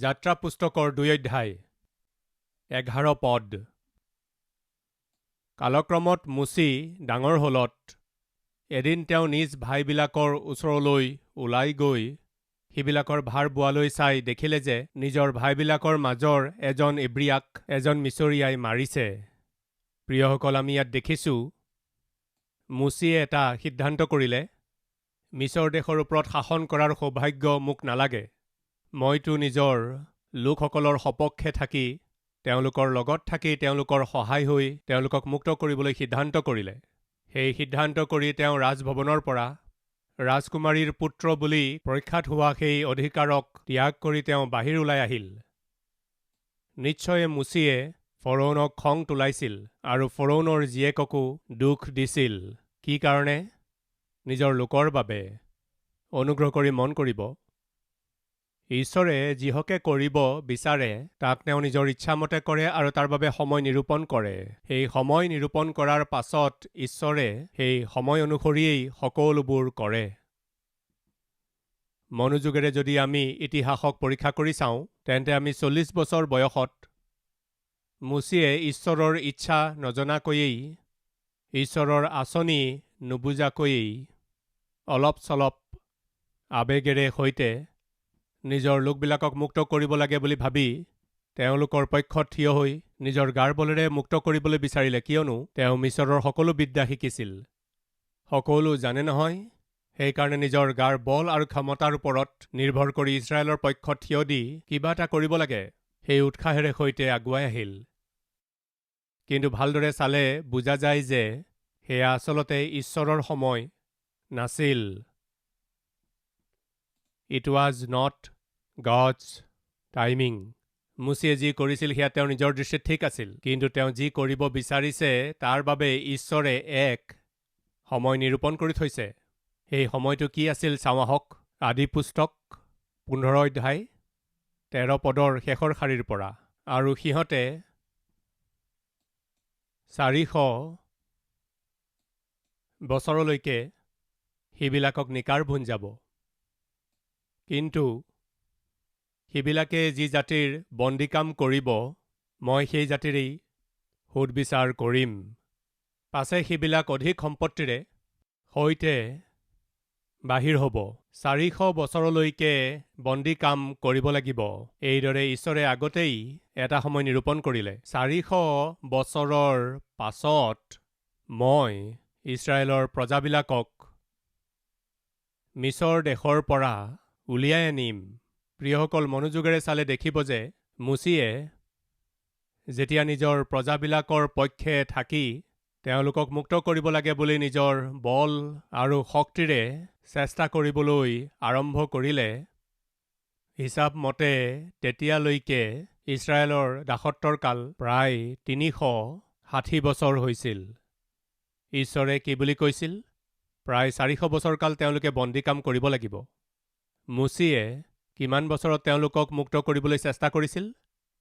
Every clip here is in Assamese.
যাত্ৰা পুস্তকৰ ২ অধ্যায় ১১ পদ। কালক্ৰমত মুচি ডাঙৰ হলত এদিন তেওঁ নিজ ভাইবিলাকৰ ওচৰলৈ ওলাই গৈ সিবিলাকৰ ভাৰ বোৱালৈ চাই দেখিলে যে নিজৰ ভাইবিলাকৰ মাজৰ এজন ইব্ৰিয়াক এজন মিছৰীয়াই মাৰিছে। প্ৰিয়সকল, আমি ইয়াত দেখিছোঁ মুচিয়ে এটা সিদ্ধান্ত কৰিলে, মিছৰ দেশৰ ওপৰত শাসন কৰাৰ সৌভাগ্য মোক নালাগে। মইতো নিজৰ লোকসকলৰ সপক্ষে থাকি তেওঁলোকৰ লগত থাকি তেওঁলোকৰ সহায় হৈ তেওঁলোকক মুক্ত কৰিবলৈ সিদ্ধান্ত কৰিলে। সেই সিদ্ধান্ত কৰি তেওঁ ৰাজভৱনৰ পৰা ৰাজকুমাৰীৰ পুত্ৰ বুলি প্ৰখ্যাত হোৱা সেই অধিকাৰক ত্যাগ কৰি তেওঁ বাহিৰ ওলাই আহিল। নিশ্চয় মুচিয়ে ফৰৌনক খং তোলাইছিল আৰু ফৰৌনৰ জীয়েককো দুখ দিছিল। কি কাৰণে? নিজৰ লোকৰ বাবে। অনুগ্ৰহ কৰি মন কৰিব, ঈশ্বৰে যিহকে কৰিব বিচাৰে তাক তেওঁ নিজৰ ইচ্ছামতে কৰে আৰু তাৰ বাবে সময় নিৰূপণ কৰে। সেই সময় নিৰূপণ কৰাৰ পাছত ঈশ্বৰে সেই সময় অনুসৰিয়েই সকলোবোৰ কৰে। মনোযোগেৰে যদি আমি ইতিহাসক পৰীক্ষা কৰি চাওঁ, তেন্তে আমি ৪০ বছৰ বয়সত মুচিয়ে ঈশ্বৰৰ ইচ্ছা নজনাকৈয়েই, ঈশ্বৰৰ আঁচনি নুবুজাকৈয়েই অলপ চলপ আৱেগেৰে সৈতে নিজৰ লোকবিলাকক মুক্ত কৰিব লাগে বুলি ভাবি তেওঁলোকৰ পক্ষত থিয় হৈ নিজৰ গাৰ বলেৰে মুক্ত কৰিবলৈ বিচাৰিলে, কিয়নো তেওঁ মিছৰৰ সকলো বিদ্যা শিকিছিল। সকলো জানে নহয়, সেইকাৰণে নিজৰ গাৰ বল আৰু ক্ষমতাৰ ওপৰত নিৰ্ভৰ কৰি ইজৰাইলৰ পক্ষত থিয় দি কিবা এটা কৰিব লাগে, সেই উৎসাহেৰে সৈতে আগুৱাই আহিল। কিন্তু ভালদৰে চালে বুজা যায় যে সেয়া আচলতে ঈশ্বৰৰ সময় নাছিল। It was not God's timing. মুচিয়ে যি কৰিছিল সেয়া তেওঁৰ নিজৰ দৃষ্টিত ঠিক আছিল, কিন্তু তেওঁ যি কৰিব বিচাৰিছে তাৰ বাবে ঈশ্বৰে এক সময় নিৰূপণ কৰি থৈছে। সেই সময়টো কি আছিল চাওঁ আহক। আদি পুস্তক ১৫ অধ্যায় ১৩ পদৰ শেষৰ শাৰীৰ পৰা। আৰু সিহঁতে ৪০০ বছৰলৈকে সিবিলাকক নিকাৰ ভুঞ্জাব। কিন্তু সিবিলাকে যি জাতিৰ বন্দীকাম কৰিব, মই সেই জাতিৰেই সুদবিচাৰ কৰিম। পাছে সিবিলাক অধিক সম্পত্তিৰে সৈতে বাহিৰ হ'ব। ৪০০ বছৰলৈকে বন্দীকাম কৰিব লাগিব। এইদৰে ঈশ্বৰে আগতেই এটা সময় নিৰূপণ কৰিলে। ৪০০ বছৰৰ পাছত মই ইছৰাইলৰ প্ৰজাবিলাকক মিছৰ দেশৰ পৰা উলিয়াই আনিম। প্ৰিয়সকল, মনোযোগেৰে চালে দেখিব যে মুচিয়ে যেতিয়া নিজৰ প্ৰজাবিলাকৰ পক্ষে থাকি তেওঁলোকক মুক্ত কৰিব লাগে বুলি নিজৰ বল আৰু শক্তিৰে চেষ্টা কৰিবলৈ আৰম্ভ কৰিলে, হিচাপ মতে তেতিয়ালৈকে ইছৰাইলৰ দাসত্বৰ কাল প্ৰায় ৩৬০ বছৰ হৈছিল। ঈশ্বৰে কি বুলি কৈছিল? প্ৰায় ৪০০ বছৰ কাল তেওঁলোকে বন্দীকাম কৰিব লাগিব। মুচিয়ে কিমান বছৰত তেওঁলোকক মুক্ত কৰিবলৈ চেষ্টা কৰিছিল?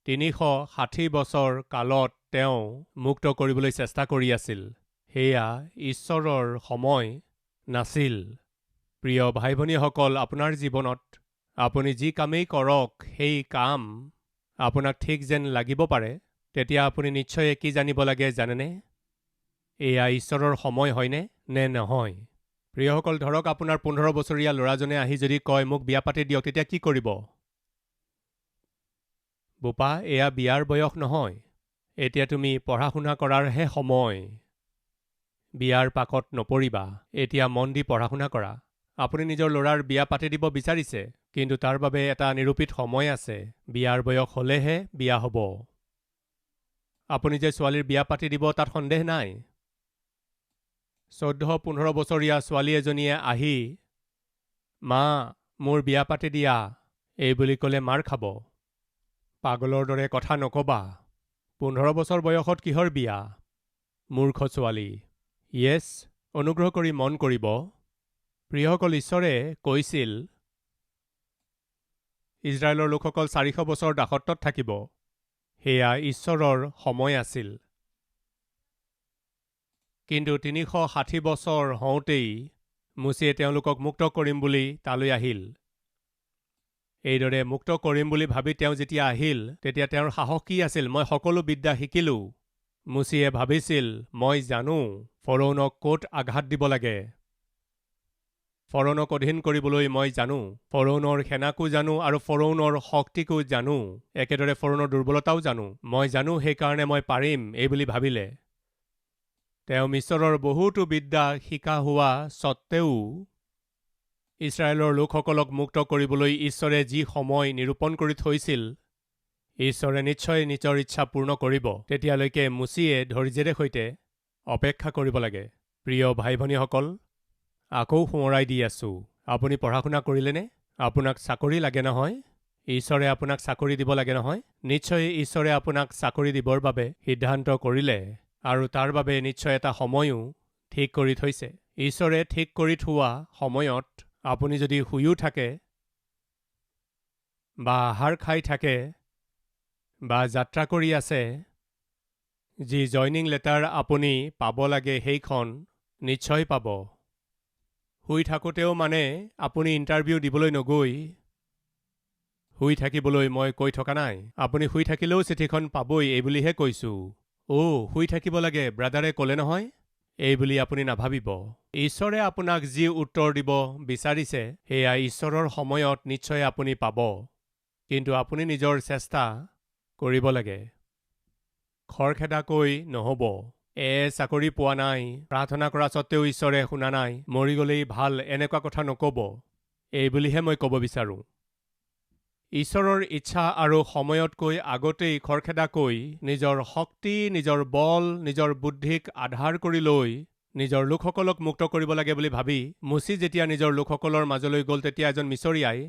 ৩৬০ বছৰ কালত তেওঁ মুক্ত কৰিবলৈ চেষ্টা কৰি আছিল। সেয়া ঈশ্বৰৰ সময় নাছিল। প্ৰিয় ভাই ভনীসকল, আপোনাৰ জীৱনত আপুনি যি কামেই কৰক, সেই কাম আপোনাক ঠিক যেন লাগিব পাৰে, তেতিয়া আপুনি নিশ্চয় কি জানিব লাগে জানেনে? এয়া ঈশ্বৰৰ সময় হয়নে নে নহয়? প্ৰিয়সকল, ধৰক আপোনাৰ ১৫ বছৰীয়া ল'ৰাজনে আহি যদি কয় মোক বিয়া পাতি দিয়ক, তেতিয়া কি কৰিব? বোপা, এয়া বিয়াৰ বয়স নহয়, এতিয়া তুমি পঢ়া শুনা কৰাৰহে সময়। বিয়াৰ পাকত নপৰিবা, এতিয়া মন দি পঢ়া শুনা কৰা। আপুনি নিজৰ ল'ৰাৰ বিয়া পাতি দিব বিচাৰিছে, কিন্তু তাৰ বাবে এটা নিৰূপিত সময় আছে। বিয়াৰ বয়স হ'লেহে বিয়া হ'ব। আপুনি যে ছোৱালীৰ বিয়া পাতি দিব তাত সন্দেহ নাই। ১৪-১৫ বছৰীয়া ছোৱালী এজনীয়ে আহি মা মোৰ বিয়া পাতি দিয়া এই বুলি ক'লে মাৰ খাব। পাগলৰ দৰে কথা নকবা। ১৫ বছৰ বয়সত কিহৰ বিয়া? মূৰ্খ ছোৱালী। য়েছ, অনুগ্ৰহ কৰি মন কৰিব। প্ৰিয়সকল, ঈশ্বৰে কৈছিল ইজৰাইলৰ লোকসকল ৪০০ বছৰ দাসত্বত থাকিব। সেয়া ঈশ্বৰৰ সময় আছিল। কিন্তু ৩৬০ বছৰ হওঁতেই মুচিয়ে তেওঁলোকক মুক্ত কৰিম বুলি তালৈ আহিল। এইদৰে মুক্ত কৰিম বুলি ভাবি তেওঁ যেতিয়া আহিল তেতিয়া তেওঁৰ সাহস কি আছিল? মই সকলো বিদ্যা শিকিলোঁ। মুচিয়ে ভাবিছিল মই জানো ফৰৌনক ক'ত আঘাত দিব লাগে। ফৰৌনক অধীন কৰিবলৈ মই জানো। ফৰৌনৰ সেনাকো জানো আৰু ফৰৌনৰ শক্তিকো জানো। একেদৰে ফৰৌনৰ দুৰ্বলতাও জানো। মই জানো, সেইকাৰণে মই পাৰিম এইবুলি ভাবিলে। তেওঁ মিছৰৰ বহুতো বিদ্যা শিকা হোৱা স্বত্তেও ইছৰাইলৰ লোকসকলক মুক্ত কৰিবলৈ ঈশ্বৰে যি সময় নিৰূপণ কৰি থৈছিল, ঈশ্বৰে নিশ্চয় নিজৰ ইচ্ছা পূৰ্ণ কৰিব। তেতিয়ালৈকে মুচিয়ে ধৈৰ্য্যেৰে সৈতে অপেক্ষা কৰিব লাগে। প্ৰিয় ভাই ভনীসকল, আকৌ সোঁৱৰাই দি আছোঁ, আপুনি পঢ়া শুনা কৰিলেনে? আপোনাক চাকৰি লাগে নহয়? ঈশ্বৰে আপোনাক চাকৰি দিব লাগে নহয়? নিশ্চয় ঈশ্বৰে আপোনাক চাকৰি দিবৰ বাবে সিদ্ধান্ত কৰিলে আৰু তাৰ বাবে নিশ্চয় এটা সময়ো ঠিক কৰি থৈছে। ঈশ্বৰে ঠিক কৰি থোৱা সময়ত আপুনি যদি শুইও থাকে বা আহাৰ খাই থাকে বা যাত্ৰা কৰি আছে, যি জইনিং লেটাৰ আপুনি পাব লাগে সেইখন নিশ্চয় পাব। শুই থাকোঁতেও মানে আপুনি ইণ্টাৰভিউ দিবলৈ নগৈ শুই থাকিবলৈ মই কৈ থকা নাই। আপুনি শুই থাকিলেও চিঠিখন পাবই এইবুলিহে কৈছোঁ। শুই থাকিব লাগে ব্ৰাদাৰে ক'লে নহয়, এইবুলি আপুনি নাভাবিব। ঈশ্বৰে আপোনাক যি উত্তৰ দিব বিচাৰিছে সেয়া ঈশ্বৰৰ সময়ত নিশ্চয় আপুনি পাব। কিন্তু আপুনি নিজৰ চেষ্টা কৰিব লাগে। খৰখেদাকৈ নহ'ব। চাকৰি পোৱা নাই, প্ৰাৰ্থনা কৰা স্বত্তেও ঈশ্বৰে শুনা নাই, মৰি গ'লেই ভাল, এনেকুৱা কথা নক'ব। এইবুলিহে মই ক'ব বিচাৰোঁ। ঈশ্বৰৰ ইচ্ছা আৰু সময়তকৈ আগতেই খৰখেদাকৈ নিজৰ শক্তি, নিজৰ বল, নিজৰ বুদ্ধিক আধাৰ কৰি লৈ নিজৰ লোকসকলক মুক্ত কৰিব লাগে বুলি ভাবি মুচি যেতিয়া নিজৰ লোকসকলৰ মাজলৈ গ'ল, তেতিয়া এজন মিছৰীয়াই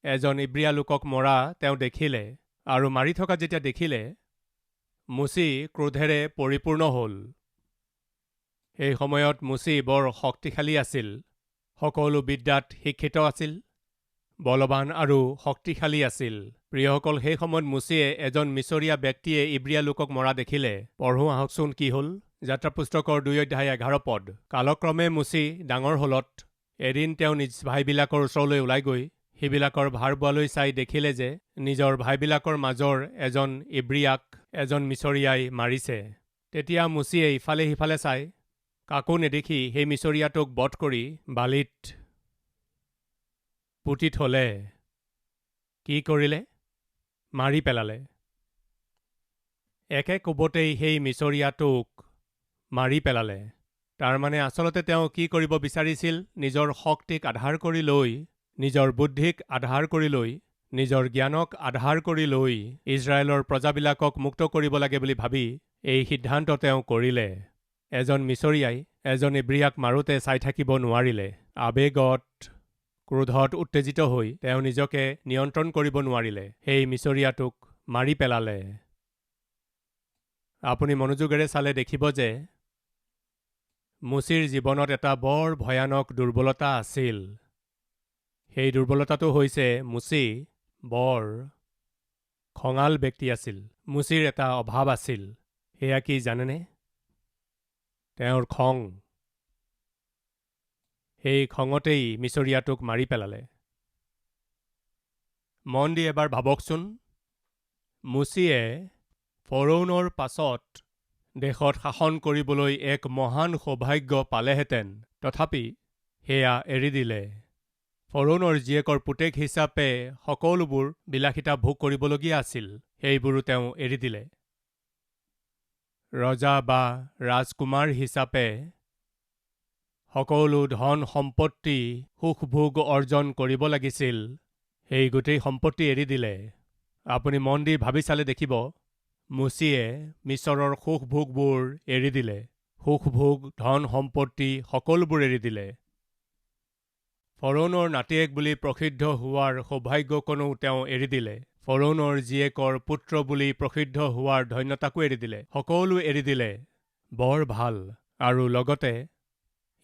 এজন ইব্ৰিয়া লোকক মৰা তেওঁ দেখিলে আৰু মাৰি থকা যেতিয়া দেখিলে, মুচি ক্ৰোধেৰে পৰিপূৰ্ণ হ'ল। সেই সময়ত মুচি বৰ শক্তিশালী আছিল, সকলো বিদ্যাত শিক্ষিত আছিল, বলৱান আৰু শক্তিশালী আছিল। প্ৰিয়সকল, সেই সময়ত মুচিয়ে এজন মিছৰীয়া ব্যক্তিয়ে ইব্ৰিয়া লোকক মৰা দেখিলে। পঢ়ো আহকচোন কি হ'ল। যাত্ৰা পুস্তকৰ 2:11 পদ। কালক্ৰমে মুচি ডাঙৰ হ'লত এদিন তেওঁ নিজ ভাইবিলাকৰ ওচৰলৈ ওলাই গৈ সিবিলাকৰ ভাৰ বোৱালৈ চাই দেখিলে যে নিজৰ ভাইবিলাকৰ মাজৰ এজন ইব্ৰিয়াক এজন মিছৰীয়াই মাৰিছে। তেতিয়া মুচিয়ে ইফালে সিফালে চাই কাকো নেদেখি সেই মিছৰীয়াটোক বধ কৰি বালিত পুতি থলে। কি কৰিলে? মাৰি পেলালে। একে কোবতেই সেই মিছৰীয়াটোক মাৰি পেলালে। তাৰমানে আচলতে তেওঁ কি কৰিব বিচাৰিছিল? নিজৰ শক্তিক আধাৰ কৰি লৈ, নিজৰ বুদ্ধিক আধাৰ কৰি লৈ, নিজৰ জ্ঞানক আধাৰ কৰি লৈ ইজৰাইলৰ প্ৰজাবিলাকক মুক্ত কৰিব লাগে বুলি ভাবি এই সিদ্ধান্ত তেওঁ কৰিলে। এজন মিছৰীয়াই এজন ইব্ৰিয়াক মাৰোঁতে চাই থাকিব নোৱাৰিলে। আৱেগত, ক্ৰোধত উত্তেজিত হৈ তেওঁ নিজকে নিয়ন্ত্ৰণ কৰিব নোৱাৰিলে। সেই মিছৰীয়াটোক মাৰি পেলালে। আপুনি মনোযোগেৰে চালে দেখিব যে মুচিৰ জীৱনত এটা বৰ ভয়ানক দুৰ্বলতা আছিল। সেই দুৰ্বলতাটো হৈছে মুচি বৰ খঙাল ব্যক্তি আছিল। মুচিৰ এটা অভাৱ আছিল। সেয়া কি জানেনে? তেওঁৰ খং। সেই খঙতেই মিছৰীয়াটোক মাৰি পেলালে। মন দি এবাৰ ভাবকচোন, মুচিয়ে ফৰৌনৰ পাছত দেশত শাসন কৰিবলৈ এক মহান সৌভাগ্য পালেহেঁতেন, তথাপি সেয়া এৰি দিলে। ফৰৌনৰ জীয়েকৰ পুতেক হিচাপে সকলোবোৰ বিলাসিতা ভোগ কৰিবলগীয়া আছিল, সেইবোৰো তেওঁ এৰি দিলে। ৰজা বা ৰাজকুমাৰ হিচাপে সকলো ধন সম্পত্তি সুখ ভোগ অৰ্জন কৰিব লাগিছিল, সেই গোটেই সম্পত্তি এৰি দিলে। আপুনি মন দি ভাবি চালে দেখিব মুচিয়ে মিছৰৰ সুখ ভোগবোৰ এৰি দিলে। সুখ ভোগ, ধন সম্পত্তি সকলোবোৰ এৰি দিলে। ফৰৌনৰ নাতিয়েক বুলি প্ৰসিদ্ধ হোৱাৰ সৌভাগ্যকণো তেওঁ এৰি দিলে। ফৰৌনৰ জীয়েকৰ পুত্ৰ বুলি প্ৰসিদ্ধ হোৱাৰ ধন্যতাকো এৰি দিলে। সকলো এৰি দিলে। বৰ ভাল। আৰু লগতে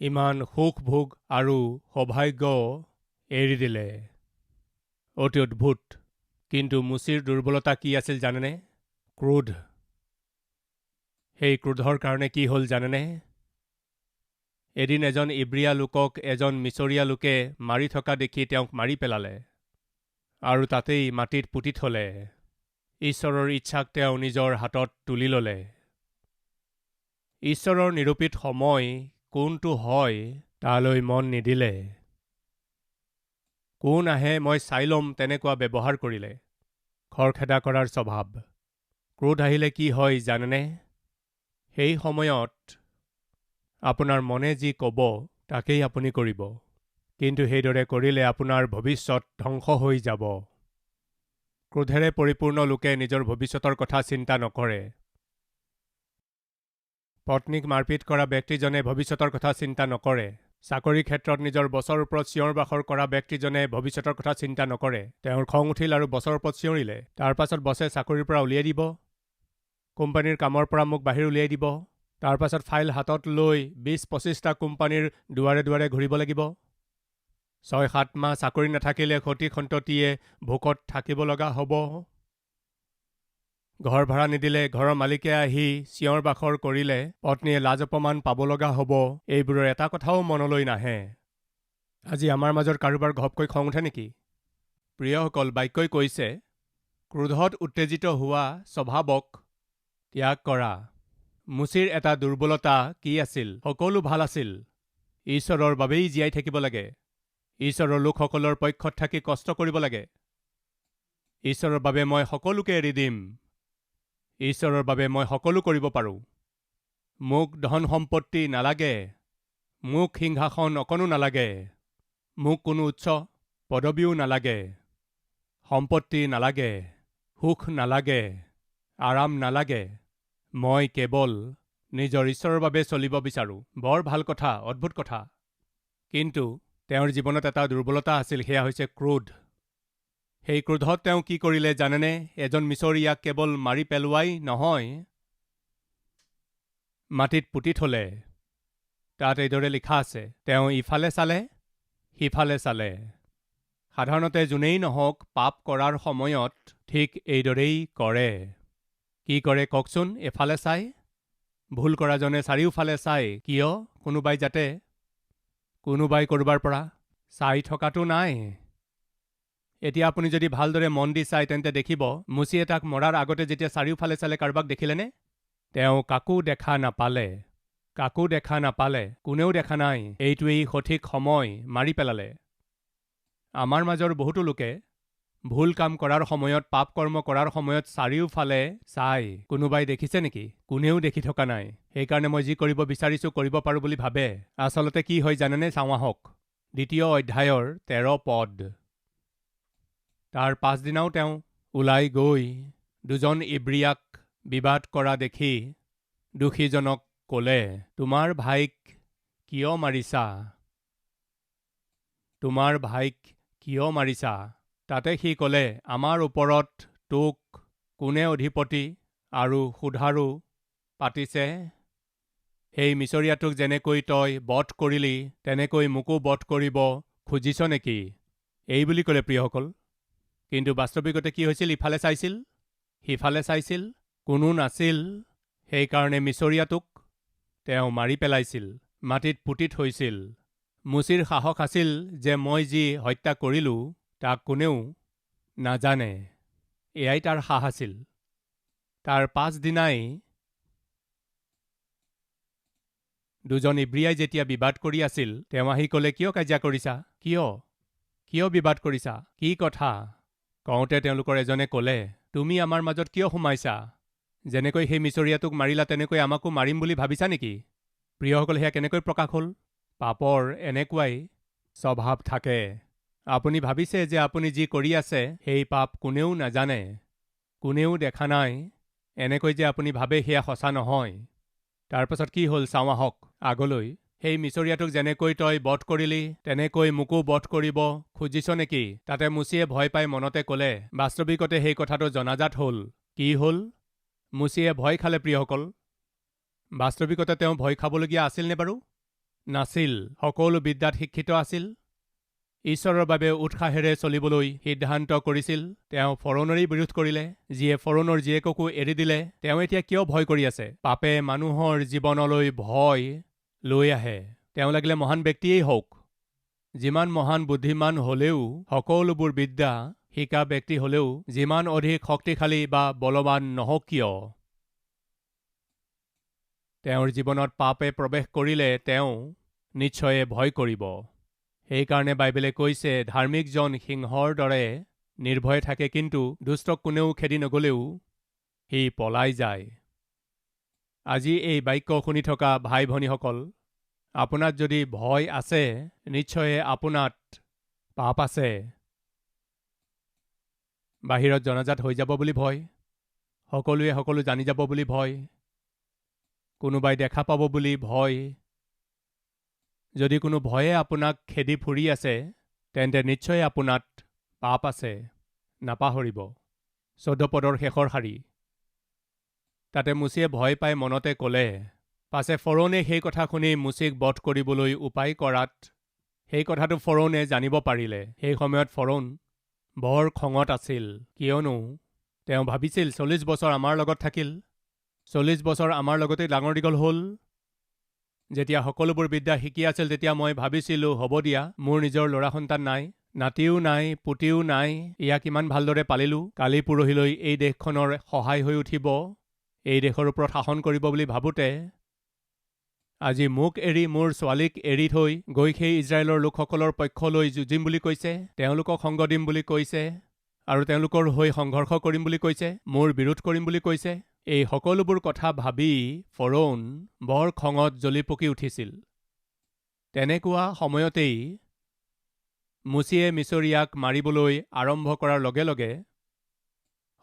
ইমান সুখ ভোগ আৰু সৌভাগ্যও এৰি দিলে। অতি অদ্ভুত। কিন্তু মুচিৰ দুৰ্বলতা কি আছিল জানেনে? ক্ৰোধ। সেই ক্ৰোধৰ কাৰণে কি হ'ল জানেনে? এদিন এজন ইব্ৰিয়া লোকক এজন মিছৰীয়া লোকে মাৰি থকা দেখি তেওঁক মাৰি পেলালে। আৰু তাতেই মাটিত পুতি থলে। ঈশ্বৰৰ ইচ্ছাক তেওঁ নিজৰ হাতত তুলি ল'লে। ঈশ্বৰৰ নিৰূপিত সময় কোনটো হয় তালৈ মন নিদিলে। কোন আহে মই চাই ল'ম তেনেকুৱা ব্যৱহাৰ কৰিলে। খৰখেদা কৰাৰ স্বভাৱ। ক্ৰোধ আহিলে কি হয় জানেনে? সেই সময়ত আপোনাৰ মনে যি ক'ব তাকেই আপুনি কৰিব, কিন্তু সেইদৰে কৰিলে আপোনাৰ ভৱিষ্যত ধ্বংস হৈ যাব। ক্ৰোধেৰে পৰিপূৰ্ণ লোকে নিজৰ ভৱিষ্যতৰ কথা চিন্তা নকৰে। পত্নীক মাৰপিট কৰা ব্যক্তিজনে ভৱিষ্যতৰ কথা চিন্তা নকৰে। চাকৰি ক্ষেত্ৰত নিজৰ বছৰ ওপৰত চিঞৰ বাখৰ কৰা ব্যক্তিজনে ভৱিষ্যতৰ কথা চিন্তা নকৰে। তেওঁৰ খং উঠিল আৰু বছৰ ওপৰত চিঞৰিলে। তাৰ পাছত বছে চাকৰিৰ পৰা উলিয়াই দিব, কোম্পানীৰ কামৰ পৰা মোক বাহিৰ উলিয়াই দিব। তাৰ পাছত ফাইল হাতত লৈ ২০-২৫টা কোম্পানীৰ দুৱাৰে দুৱাৰে ঘূৰিব লাগিব। ৬-৭ মাহ চাকৰি নাথাকিলে সতি সন্ততিয়ে ভোকত থাকিব লগা হ'ব। ঘৰ ভাড়া নিদিলে ঘৰৰ মালিকে আহি চিঞৰ বাখৰ কৰিলে পত্নীয়ে লাজ অপমান পাব লগা হ'ব। এইবোৰৰ এটা কথাও মনলৈ নাহে। আজি আমাৰ মাজৰ কাৰোবাৰ ঘপকৈ খং উঠে নেকি? প্ৰিয়সকল, বাক্যই কৈছে ক্ৰোধত উত্তেজিত হোৱা স্বভাৱক ত্যাগ কৰা। মুচিৰ এটা দুৰ্বলতা কি আছিল? সকলো ভাল আছিল। ঈশ্বৰৰ বাবেই জীয়াই থাকিব লাগে। ঈশ্বৰৰ লোকসকলৰ পক্ষত থাকি কষ্ট কৰিব লাগে। ঈশ্বৰৰ বাবে মই সকলোকে এৰি দিম। ঈশ্বৰৰ বাবে মই সকলো কৰিব পাৰোঁ। মোক ধন সম্পত্তি নালাগে, মোক সিংহাসন অকণো নালাগে, মোক কোনো উচ্চ পদবীও নালাগে, সম্পত্তি নালাগে, সুখ নালাগে, আৰাম নালাগে। মই কেৱল নিজৰ ঈশ্বৰৰ বাবে চলিব বিচাৰোঁ। বৰ ভাল কথা, অদ্ভুত কথা। কিন্তু তেওঁৰ জীৱনত এটা দুৰ্বলতা আছিল, সেয়া হৈছে ক্ৰোধ। সেই ক্ৰোধত তেওঁ কি কৰিলে জানেনে? এজন মিছৰীয়াক কেৱল মাৰি পেলোৱাই নহয়, মাটিত পুতি থলে। তাত এইদৰে লিখা আছে, তেওঁ ইফালে চালে সিফালে চালে। সাধাৰণতে যোনেই নহওক পাপ কৰাৰ সময়ত ঠিক এইদৰেই কৰে। কি কৰে কওকচোন? এফালে চাই। ভুল কৰাজনে চাৰিওফালে চাই। কিয়? কোনোবাই কৰবাৰ পৰা চাই থকাটো নাই। এতিয়া আপুনি যদি ভালদৰে মন দি চাই তেন্তে দেখিব মুচিয়ে তাক মৰাৰ আগতে যেতিয়া চাৰিওফালে চালে কাৰোবাক দেখিলেনে? তেওঁ কাকো দেখা নাপালে। কোনেও দেখা নাই। এইটোৱেই সঠিক সময়, মাৰি পেলালে। আমাৰ মাজৰ বহুতো লোকে ভুল কাম কৰাৰ সময়ত, পাপ কৰ্ম কৰাৰ সময়ত চাৰিওফালে চাই। কোনোবাই দেখিছে নেকি? কোনেও দেখি থকা নাই। সেইকাৰণে মই যি কৰিব বিচাৰিছোঁ কৰিব পাৰোঁ বুলি ভাবে। আচলতে কি হয় জানেনে? চাওঁ আহক। ২য় অধ্যায়ৰ ১৩ পদ। তাৰ পাছদিনাও তেওঁ ওলাই গৈ দুজন ইব্ৰিয়াক বিবাদ কৰা দেখি দোষীজনক ক'লে, তোমাৰ ভাইক কিয় মাৰিছা? তাতে সি ক'লে, আমাৰ ওপৰত তোক কোনে অধিপতি আৰু সোধাৰো পাতিছে? সেই মিছৰীয়াটোক যেনেকৈ তই বধ কৰিলি তেনেকৈ মোকো বধ কৰিব খুজিছ নেকি? এই বুলি ক'লে প্ৰিয়সকল। কিন্তু বাস্তৱিকতে কি হৈছিল? ইফালে চাইছিল, সিফালে চাইছিল, কোনো নাছিল। সেইকাৰণে মিছৰীয়াটোক তেওঁ মাৰি পেলাইছিল, মাটিত পুতি থৈছিল। মুচিৰ সাহস আছিল যে মই যি হত্যা কৰিলোঁ তাক কোনেও নাজানে। এয়াই তাৰ সাহ আছিল। তাৰ পাছদিনাই দুজন ইব্ৰিয়াই যেতিয়া বিবাদ কৰি আছিল, তেওঁ আহি ক'লে, কিয় কাজিয়া কৰিছা? কিয় বিবাদ কৰিছা? কি কথা? কওঁতে তেওঁলোকৰ এজনে ক'লে, তুমি আমাৰ মাজত কিয় সোমাইছা? যেনেকৈ সেই মিছৰীয়াটোক মাৰিলা তেনেকৈ আমাকো মাৰিম বুলি ভাবিছা নেকি? প্ৰিয়সকল, সেয়া কেনেকৈ প্ৰকাশ হ'ল? পাপৰ এনেকুৱাই স্বভাৱ থাকে। আপুনি ভাবিছে যে আপুনি যি কৰি আছে সেই পাপ কোনেও নাজানে, কোনেও দেখা নাই, এনেকৈ যে আপুনি ভাবে সেয়া সঁচা নহয়। তাৰ পাছত কি হ'ল চাওঁ আহক আগলৈ। সেই মিছৰীয়াটোক যেনেকৈ তই বধ কৰিলি তেনেকৈ মোকো বধ কৰিব খুজিছ নেকি? তাতে মুচিয়ে ভয় পাই মনতে ক'লে। বাস্তৱিকতে সেই কথাটো জনাজাত হ'ল। কি হ'ল? মুচিয়ে ভয় খালে প্ৰিয়সকল। বাস্তৱিকতে তেওঁ ভয় খাবলগীয়া আছিল নে বাৰু? নাছিল। সকলো বিদ্যাত শিক্ষিত আছিল। ঈশ্বৰৰ বাবে উৎসাহেৰে চলিবলৈ সিদ্ধান্ত কৰিছিল। তেওঁ ফৰোনৰেই বিৰোধ কৰিলে, যিয়ে ফৰোনৰ জীয়েককো এৰি দিলে। তেওঁ এতিয়া কিয় ভয় কৰি আছে? পাপে মানুহৰ জীৱনলৈ ভয় লৈ আহে। তেওঁ লাগিলে মহান ব্যক্তিয়েই হওক, যিমান মহান বুদ্ধিমান হলেও সকলোবোৰ বিদ্যা শিকা ব্যক্তি হ'লেও যিমান অধিক শক্তিশালী বা বলৱান নহওক কিয়, তেওঁৰ জীৱনত পাপে প্ৰৱেশ কৰিলে তেওঁ নিশ্চয়ে ভয় কৰিব। সেইকাৰণে বাইবেলে কৈছে, ধাৰ্মিকজন সিংহৰ দৰে নিৰ্ভয়ে থাকে, কিন্তু দুষ্টক কোনেও খেদি নগ'লেও সি পলাই যায়। আজি এই বাক্য শুনি থকা ভাই ভনীসকল, আপোনাত যদি ভয় আছে, নিশ্চয়ে আপোনাত পাপ আছে। বাহিৰত জনাজাত হৈ যাব বুলি ভয়, সকলোৱে সকলো জানি যাব বুলি ভয়, কোনোবাই দেখা পাব বুলি ভয়। যদি কোনো ভয়ে আপোনাক খেদি ফুৰি আছে, তেন্তে নিশ্চয় আপোনাত পাপ আছে। নাপাহৰিব। 14 পদৰ শেষৰ শাৰী। তাতে মুচিয়ে ভয় পাই মনতে ক'লে। পাছে ফৰোনে সেই কথা শুনি মুচিক বধ কৰিবলৈ উপায় কৰাত সেই কথাটো ফৰোনে জানিব পাৰিলে। সেই সময়ত ফৰোন বৰ খঙত আছিল, কিয়নো তেওঁ ভাবিছিল 40 বছৰ আমাৰ লগত থাকিল, 40 বছৰ আমাৰ লগতেই ডাঙৰ দীঘল হ'ল। যেতিয়া সকলোবোৰ বিদ্যা শিকি আছিল, তেতিয়া মই ভাবিছিলোঁ, হ'ব দিয়া, মোৰ নিজৰ ল'ৰা সন্তান নাই, নাতিও নাই, পুতিও নাই, ইয়াক ইমান ভালদৰে পালিলোঁ, কালি পৰহিলৈ এই দেশখনৰ সহায় হৈ উঠিব, এই দেশৰ ওপৰত শাসন কৰিব বুলি ভাবোঁতে আজি মোক এৰি, মোৰ ছোৱালীক এৰি থৈ গৈ সেই ইজৰাইলৰ লোকসকলৰ পক্ষলৈ যুঁজিম বুলি কৈছে, তেওঁলোকক সংগ দিম বুলি কৈছে, আৰু তেওঁলোকৰ হৈ সংঘৰ্ষ কৰিম বুলি কৈছে, মোৰ বিৰোধ কৰিম বুলি কৈছে। এই সকলোবোৰ কথা ভাবি ফৰোন বৰ খঙত জ্বলি পকি উঠিছিল। তেনেকুৱা সময়তেই মুচিয়ে মিছৰীয়াক মাৰিবলৈ আৰম্ভ কৰাৰ লগে লগে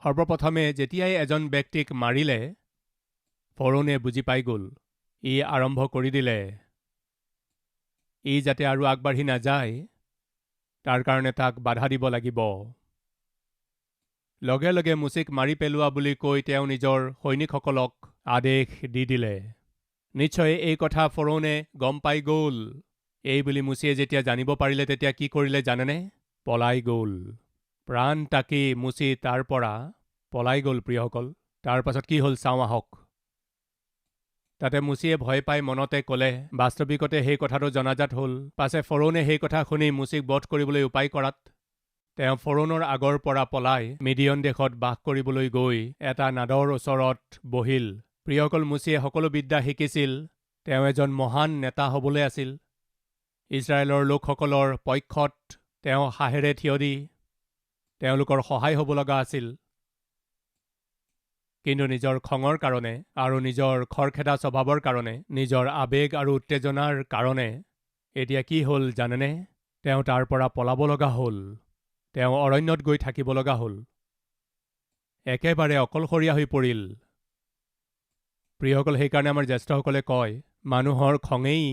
সৰ্বপ্ৰথমে যেতিয়াই এজন ব্যক্তিক মাৰিলে, ফৰোনে বুজি পাই গ'ল, ই আৰম্ভ কৰি দিলে, ই যাতে আৰু আগবাঢ়ি নাযায়, তাৰ কাৰণে তাক বাধা দিব লাগিব। লগে লগে মুচিক মাৰি পেলোৱা বুলি কৈ তেওঁ নিজৰ সৈনিকসকলক আদেশ দি দিলে। নিশ্চয় এই কথা ফৰোনে গম পাই গ'ল। এই বুলি মুচিয়ে যেতিয়া জানিব পাৰিলে, তেতিয়া কি কৰিলে জানেনে? পলাই গ'ল। প্ৰাণ তাকি মুচি তাৰ পৰা পলাই গ'ল। প্ৰিয়সকল, তাৰ পাছত কি হ'ল চাওঁ আহক। তাতে মুচিয়ে ভয় পাই মনতে ক'লে, বাস্তৱিকতে সেই কথাটো জনাজাত হ'ল। পাছে ফৰোনে সেই কথা শুনি মুচিক বধ কৰিবলৈ উপায় কৰাত তেওঁ ফৰোনৰ আগৰ পৰা পলাই মিডিয়ন দেশত বাস কৰিবলৈ গৈ এটা নাদৰ ওচৰত বহিল। প্ৰিয়সকল, মুচিয়ে সকলো বিদ্যা শিকিছিল, তেওঁ এজন মহান নেতা হ'বলৈ আছিল। ইজৰাইলৰ লোকসকলৰ পক্ষত তেওঁ সাহেৰে থিয় দি তেওঁলোকৰ সহায় হ'ব লগা আছিল। কিন্তু নিজৰ খঙৰ কাৰণে আৰু নিজৰ খৰখেদা স্বভাৱৰ কাৰণে, নিজৰ আৱেগ আৰু উত্তেজনাৰ কাৰণে এতিয়া কি হ'ল জানেনে? তেওঁ তাৰ পৰা পলাব লগা হ'ল। তেওঁ অৰণ্যত গৈ থাকিব লগা হ'ল। একেবাৰে অকলশৰীয়া হৈ পৰিল। প্ৰিয়সকল, সেইকাৰণে আমাৰ জ্যেষ্ঠসকলে কয়, মানুহৰ খঙেই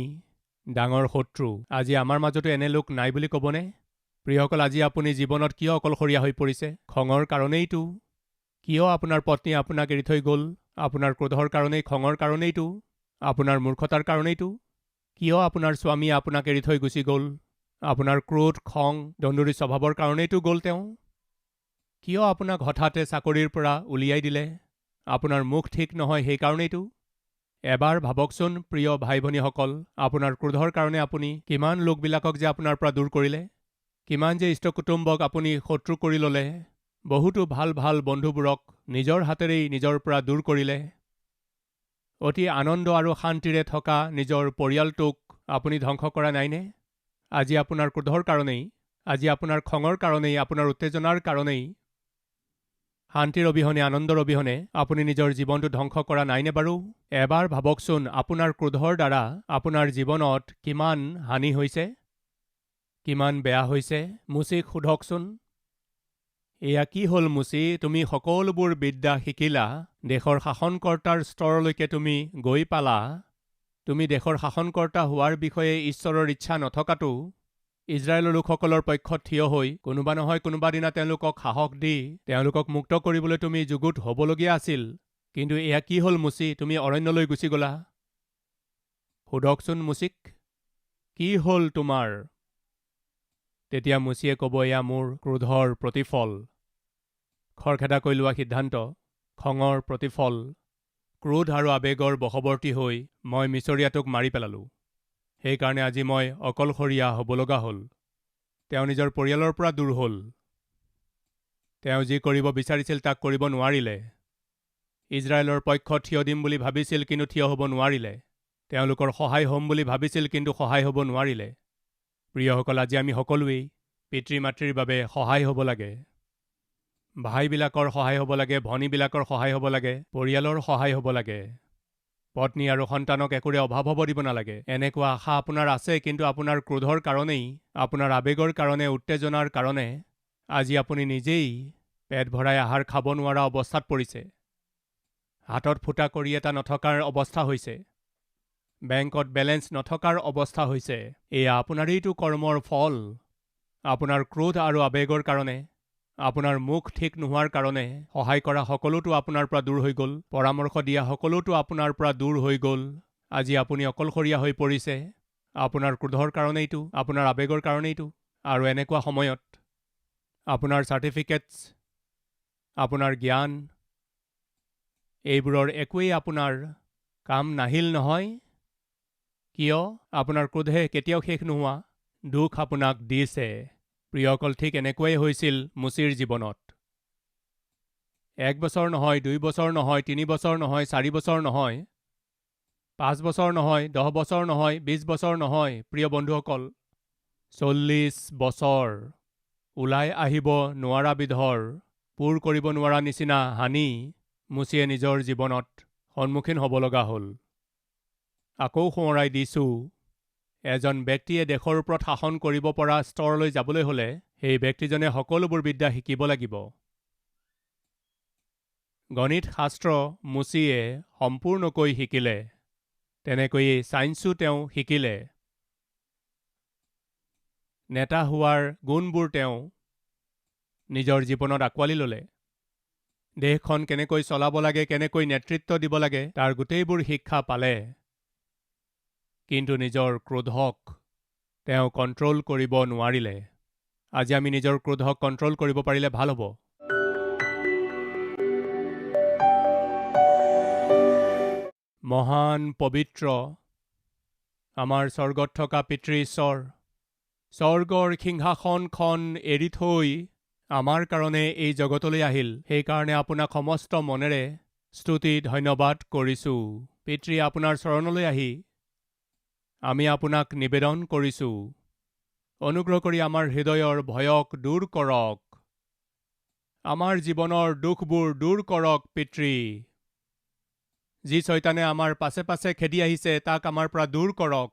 ডাঙৰ শত্ৰু। আজি আমাৰ মাজতো এনে লোক নাই বুলি ক'বনে? প্ৰিয়সকল, আজি আপুনি জীৱনত কিয় অকলশৰীয়া হৈ পৰিছে? খঙৰ কাৰণেইতো। কিয় আপোনাৰ পত্নী আপোনাক এৰি থৈ গ'ল? আপোনাৰ ক্ৰোধৰ কাৰণেই, খঙৰ কাৰণেইতো, আপোনাৰ মূৰ্খতাৰ কাৰণেইতো। কিয় আপোনাৰ স্বামীয়ে আপোনাক এৰি থৈ গুচি গ'ল? আপোনাৰ ক্ৰোধ, খং, দন্দুৰী স্বভাৱৰ কাৰণেইতো গ'ল তেওঁ। কিয় আপোনাক হঠাতে চাকৰিৰ পৰা উলিয়াই দিলে? আপোনাৰ মুখ ঠিক নহয়, সেইকাৰণেইতো। এবাৰ ভাবকচোন প্ৰিয় ভাই ভনীসকল, আপোনাৰ ক্ৰোধৰ কাৰণে আপুনি কিমান লোকবিলাকক যে আপোনাৰ পৰা দূৰ কৰিলে, কিমান যে ইষ্ট কুটুম্বক আপুনি শত্ৰু কৰি ল'লে, বহুতো ভাল ভাল বন্ধুবোৰক নিজৰ হাতেৰেই নিজৰ পৰা দূৰ কৰিলে। অতি আনন্দ আৰু শান্তিৰে থকা নিজৰ পৰিয়ালটোক আপুনি ধ্বংস কৰা নাইনে? আজি আপোনাৰ ক্ৰোধৰ কাৰণেই, আজি আপোনাৰ খঙৰ কাৰণেই, আপোনাৰ উত্তেজনাৰ কাৰণেই, শান্তিৰ অবিহনে, আনন্দৰ অবিহনে আপুনি নিজৰ জীৱনটো ধ্বংস কৰা নাইনে বাৰু? এবাৰ ভাবকচোন আপোনাৰ ক্ৰোধৰ দ্বাৰা আপোনাৰ জীৱনত কিমান হানি হৈছে, কিমান বেয়া হৈছে। মুচিক সোধকচোন, এয়া কি হ'ল মুচি? তুমি সকলোবোৰ বিদ্যা শিকিলা, দেশৰ শাসনকৰ্তাৰ স্তৰলৈকে তুমি গৈ পালা, তুমি দেশৰ শাসনকৰ্তা হোৱাৰ বিষয়ে ঈশ্বৰৰ ইচ্ছা নথকাটো ইজৰাইলৰ লোকসকলৰ পক্ষত থিয় হৈ কোনোবা নহয় কোনোবা দিনা তেওঁলোকক সাহস দি তেওঁলোকক মুক্ত কৰিবলৈ তুমি যুগুত হ'বলগীয়া আছিল। কিন্তু এয়া কি হ'ল মুচি? তুমি অৰণ্যলৈ গুচি গ'লা। সোধকচোন মুচিক, কি হ'ল তোমাৰ? তেতিয়া মুচিয়ে ক'ব, এয়া মোৰ ক্ৰোধৰ প্ৰতিফল, খৰখেদাকৈ লোৱা সিদ্ধান্ত, খঙৰ প্ৰতিফল। ক্ৰোধ আৰু আৱেগৰ বশৱৰ্তী হৈ মই মিছৰীয়াটোক মাৰি পেলালোঁ। সেইকাৰণে আজি মই অকলশৰীয়া হ'ব লগা হ'ল। তেওঁ নিজৰ পৰিয়ালৰ পৰা দূৰ হ'ল। তেওঁ যি কৰিব বিচাৰিছিল তাক কৰিব নোৱাৰিলে। ইজৰাইলৰ পক্ষত থিয় দিম বুলি ভাবিছিল কিন্তু থিয় হ'ব নোৱাৰিলে। তেওঁলোকৰ সহায় হ'ম বুলি ভাবিছিল কিন্তু সহায় হ'ব নোৱাৰিলে। প্ৰিয়সকল, আজি আমি সকলোৱেই পিতৃ মাতৃৰ বাবে সহায় হ'ব লাগে। ভাইবিলাকৰ সহায় হ'ব লাগে, ভনীবিলাকৰ সহায় হ'ব লাগে, পৰিয়ালৰ সহায় হ'ব লাগে। পত্নী আৰু সন্তানক একোৰে অভাৱ হ'ব দিব নালাগে। এনেকুৱা আশা আপোনাৰ আছে, কিন্তু আপোনাৰ ক্ৰোধৰ কাৰণেই, আপোনাৰ আৱেগৰ কাৰণে, উত্তেজনাৰ কাৰণে আজি আপুনি নিজেই পেট ভৰাই আহাৰ খাব নোৱাৰা অৱস্থাত পৰিছে। হাতত ফুটা কড়ি এটা নথকাৰ অৱস্থা হৈছে। বেংকত বেলেঞ্চ নথকাৰ অৱস্থা হৈছে। এয়া আপোনাৰেইটো কৰ্মৰ ফল। আপোনাৰ ক্ৰোধ আৰু আৱেগৰ কাৰণে, আপোনাৰ মুখ ঠিক নোহোৱাৰ কাৰণে সহায় কৰা সকলোতো আপোনাৰ পৰা দূৰ হৈ গ'ল, পৰামৰ্শ দিয়া সকলোতো আপোনাৰ পৰা দূৰ হৈ গ'ল। আজি আপুনি অকলশৰীয়া হৈ পৰিছে। আপোনাৰ ক্ৰোধৰ কাৰণেইটো, আপোনাৰ আৱেগৰ কাৰণেইটো। আৰু এনেকুৱা সময়ত আপোনাৰ চাৰ্টিফিকেটছ, আপোনাৰ জ্ঞান, এইবোৰৰ একোৱেই আপোনাৰ কাম নাহিল নহয়। কিয়? আপোনাৰ ক্ৰোধে কেতিয়াও শেষ নোহোৱা দুখ আপোনাক দিছে। প্ৰিয়সকল, ঠিক এনেকুৱাই হৈছিল মুচিৰ জীৱনত। 1 বছৰ নহয়, 2 বছৰ নহয়, 3 বছৰ নহয়, 4 বছৰ নহয়, 5 বছৰ নহয়, 10 বছৰ নহয়, 20 বছৰ নহয়, প্ৰিয় বন্ধুসকল, 40 বছৰ ওলাই আহিব নোৱাৰা বিধৰ, পূৰ কৰিব নোৱাৰা নিচিনা হানি মুচিয়ে নিজৰ জীৱনত সন্মুখীন হ'ব লগা হ'ল। আকৌ সোঁৱৰাই দিছোঁ, এজন ব্যক্তিয়ে দেশৰ ওপৰত শাসন কৰিব পৰা স্তৰলৈ যাবলৈ হ'লে সেই ব্যক্তিজনে সকলোবোৰ বিদ্যা শিকিব লাগিব। গণিত শাস্ত্ৰ মুচিয়ে সম্পূৰ্ণকৈ শিকিলে। তেনেকৈয়ে ছায়েন্সো তেওঁ শিকিলে। নেতা হোৱাৰ গুণবোৰ তেওঁ নিজৰ জীৱনত আঁকোৱালি ল'লে। দেশখন কেনেকৈ চলাব লাগে, কেনেকৈ নেতৃত্ব দিব লাগে, তাৰ গোটেইবোৰ শিক্ষা পালে। কিন্তু নিজৰ ক্ৰোধক তেওঁ কণ্ট্ৰল কৰিব নোৱাৰিলে। আজি আমি নিজৰ ক্ৰোধক কণ্ট্ৰল কৰিব পাৰিলে ভাল হ'ব। মহান পবিত্ৰ আমাৰ স্বৰ্গত থকা পিতৃ ঈশ্বৰ, স্বৰ্গৰ সিংহাসনখন এৰি থৈ আমাৰ কাৰণে এই জগতলৈ আহিল। সেইকাৰণে আপোনাক সমস্ত মনেৰে স্তুতি ধন্যবাদ কৰিছোঁ। পিতৃ, আপোনাৰ চৰণলৈ আহি আমি আপোনাক নিবেদন কৰিছোঁ, অনুগ্ৰহ কৰি আমাৰ হৃদয়ৰ ভয়ক দূৰ কৰক, আমাৰ জীৱনৰ দুখবোৰ দূৰ কৰক। পিতৃ, যি শয়তানে আমাৰ পাছে পাছে খেদি আহিছে তাক আমাৰ পৰা দূৰ কৰক।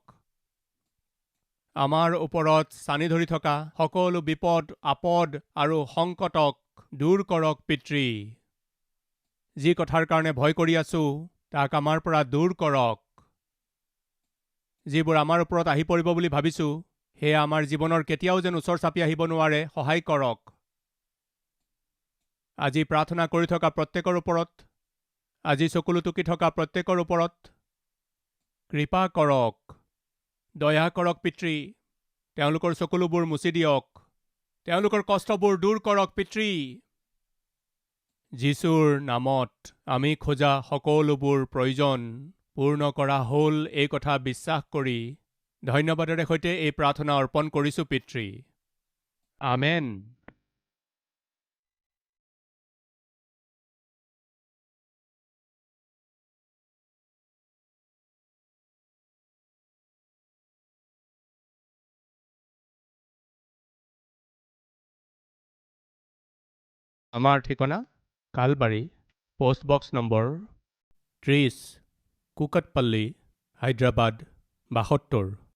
আমাৰ ওপৰত চানি ধৰি থকা সকলো বিপদ আপদ আৰু সংকটক দূৰ কৰক। পিতৃ, যি কথাৰ কাৰণে ভয় কৰি আছোঁ তাক আমাৰ পৰা দূৰ কৰক। যিবোৰ আমাৰ ওপৰত আহি পৰিব বুলি ভাবিছোঁ সেয়া আমাৰ জীৱনৰ কেতিয়াও যেন ওচৰ চাপি আহিব নোৱাৰে, সহায় কৰক। আজি প্ৰাৰ্থনা কৰি থকা প্ৰত্যেকৰ ওপৰত, আজি চকুলো টুকি থকা প্ৰত্যেকৰ ওপৰত কৃপা কৰক, দয়া কৰক। পিতৃ, তেওঁলোকৰ চকুলোবোৰ মুচি দিয়ক, তেওঁলোকৰ কষ্টবোৰ দূৰ কৰক। পিতৃ, যীশুৰ নামত আমি খোজা সকলোবোৰ প্ৰয়োজন পূৰ্ণ কৰা হ'ল এই কথা বিশ্বাস কৰি ধন্যবাদৰে সৈতে এই প্ৰাৰ্থনা অৰ্পণ কৰিছোঁ। পিতৃ, আমেন। আমাৰ ঠিকনা কালবাৰী, পোষ্টবক্স নম্বৰ 30, কুকটপল্লী, হায়দৰাবাদ 72।